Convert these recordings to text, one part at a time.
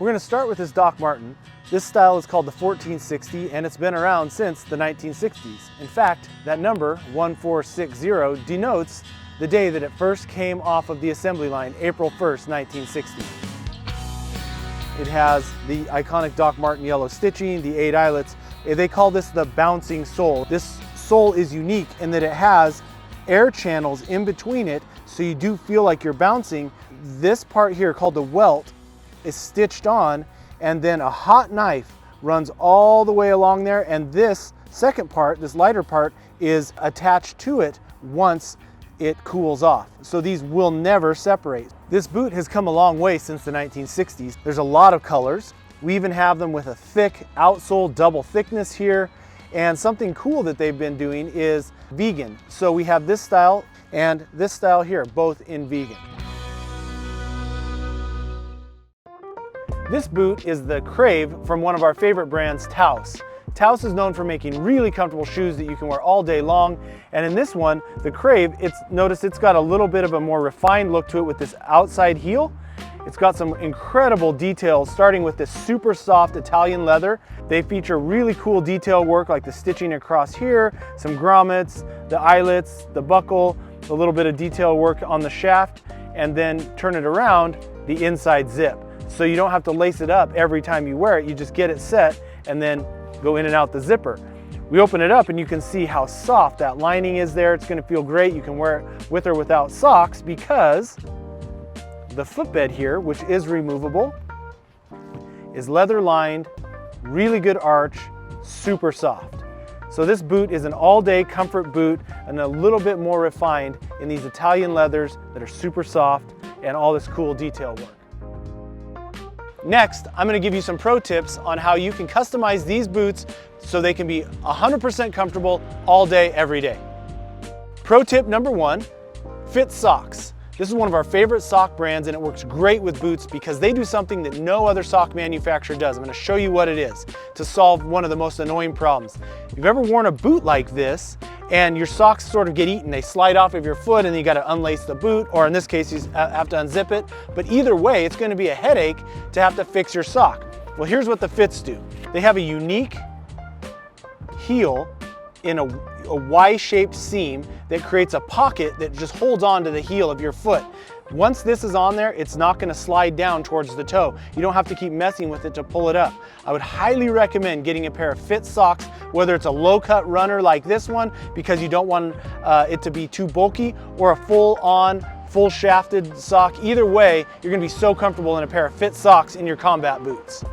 We're going to start with this Doc Marten. This style is called the 1460 and it's been around since the 1960s. In fact, that number 1460 denotes the day that it first came off of the assembly line, April 1st, 1960. It has the iconic Doc Marten yellow stitching, the 8 eyelets. They call this the bouncing sole. This sole is unique in that it has air channels in between it, so you do feel like you're bouncing. This part here, called the welt, is stitched on, and then a hot knife runs all the way along there, and this second part, this lighter part, is attached to it once it cools off. So these will never separate. This boot has come a long way since the 1960s. There's a lot of colors. We even have them with a thick outsole, double thickness here. And something cool that they've been doing is vegan. So we have this style and this style here, both in vegan. This boot is the Crave from one of our favorite brands, Taos. Taos is known for making really comfortable shoes that you can wear all day long. And in this one, the Crave, notice it's got a little bit of a more refined look to it with this outside heel. It's got some incredible details, starting with this super soft Italian leather. They feature really cool detail work like the stitching across here, some grommets, the eyelets, the buckle, a little bit of detail work on the shaft, and then turn it around, the inside zip. So you don't have to lace it up every time you wear it, you just get it set and then go in and out the zipper. We open it up and you can see how soft that lining is there. It's gonna feel great. You can wear it with or without socks because the footbed here, which is removable, is leather lined, really good arch, super soft. So this boot is an all-day comfort boot and a little bit more refined in these Italian leathers that are super soft and all this cool detail work. Next, I'm going to give you some pro tips on how you can customize these boots so they can be 100% comfortable all day, every day. Pro tip number 1, fit socks. This is one of our favorite sock brands and it works great with boots because they do something that no other sock manufacturer does. I'm going to show you what it is to solve one of the most annoying problems. If you've ever worn a boot like this and your socks sort of get eaten, they slide off of your foot and you got to unlace the boot, or in this case you have to unzip it, but either way it's going to be a headache to have to fix your sock. Well, here's what the fits do. They have a unique heel in a Y-shaped seam that creates a pocket that just holds on to the heel of your foot. Once this is on there, it's not going to slide down towards the toe. You don't have to keep messing with it to pull it up. I would highly recommend getting a pair of fit socks, whether it's a low-cut runner like this one because you don't want it to be too bulky, or a full-on, full-shafted sock. Either way, you're going to be so comfortable in a pair of fit socks in your combat boots.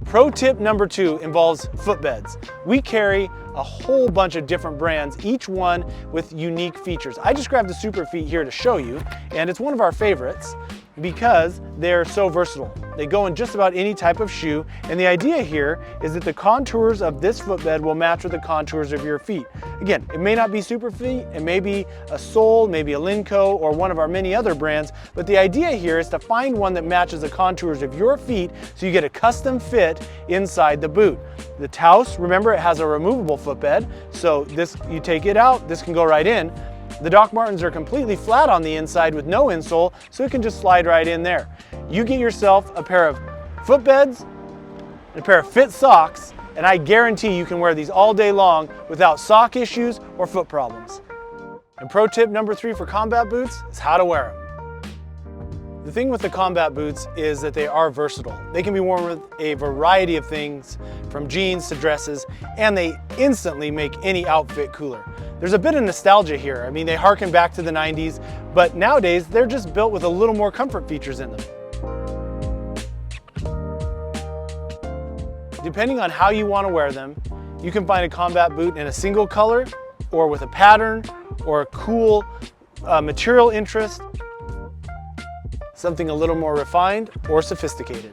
Pro tip number 2 involves footbeds. We carry a whole bunch of different brands, each one with unique features. I just grabbed the Super Feet here to show you, and it's one of our favorites because they're so versatile. They go in just about any type of shoe, and the idea here is that the contours of this footbed will match with the contours of your feet. Again, it may not be Super Feet, it may be a Sole, maybe a Linco, or one of our many other brands, but the idea here is to find one that matches the contours of your feet so you get a custom fit inside the boot. The Taos, remember, it has a removable footbed, so this, you take it out, this can go right in. The Doc Martens are completely flat on the inside with no insole, so it can just slide right in there. You get yourself a pair of footbeds, and a pair of fit socks, and I guarantee you can wear these all day long without sock issues or foot problems. And pro tip number 3 for combat boots is how to wear them. The thing with the combat boots is that they are versatile. They can be worn with a variety of things, from jeans to dresses, and they instantly make any outfit cooler. There's a bit of nostalgia here. I mean, they harken back to the 90s, but nowadays they're just built with a little more comfort features in them. Depending on how you want to wear them, you can find a combat boot in a single color, or with a pattern, or a cool material interest, something a little more refined or sophisticated.